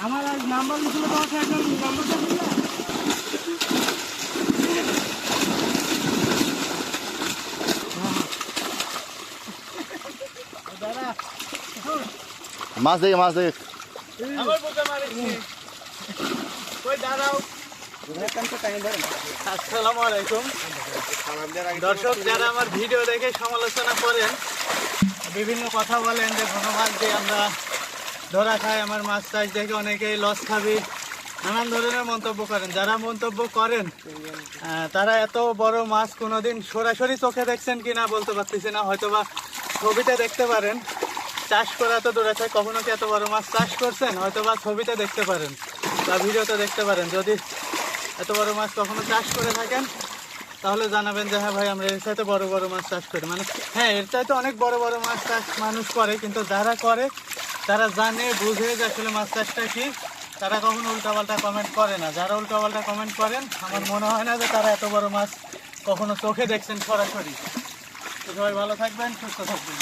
আমার আজ নাম্বার লিখল তোমাকে একজন নাম্বারটা দিল দাদা মাছ দেখ মাছ দেখ আমার বুকে মারিছি কই দাঁড়াও। আসসালামু আলাইকুম দর্শক, যারা আমার ভিডিও দেখে সমালোচনা করেন, বিভিন্ন কথা বলেন যে ঘন মাছ দিয়ে আমরা ধরা খাই, আমার মাছ চাষ দেখে অনেকেই লস খাবি, নানান ধরনের মন্তব্য করেন। যারা মন্তব্য করেন তারা এত বড় মাছ কোনোদিন সরাসরি চোখে দেখছেন কিনা বলতে পারতেছি না, হয়তোবা ছবিতে দেখতে পারেন। চাষ করা তো দূরে থাকে, কখনো কি এত বড় মাছ চাষ করছেন? হয়তোবা ছবিতে দেখতে পারেন বা ভিডিওতে দেখতে পারেন। যদি এত বড় মাছ কখনো চাষ করে থাকেন তাহলে জানাবেন যে হ্যাঁ ভাই আমরা এর চাইতে বড় বড় মাছ চাষ করি। মানে হ্যাঁ, এর চাইতে অনেক বড় বড় মাছ চাষ মানুষ করে, কিন্তু যারা করে তারা জানে বুঝে যে আসলে মাছ চাষটা কি, তারা কখনো উল্টাপাল্টা কমেন্ট করে না। যারা উল্টাপাল্টা কমেন্ট করেন আমার মনে হয় না যে তারা এত বড় মাছ কখনো চোখে দেখছেন সরাসরি। তো সবাই ভালো থাকবেন, সুস্থ থাকবেন।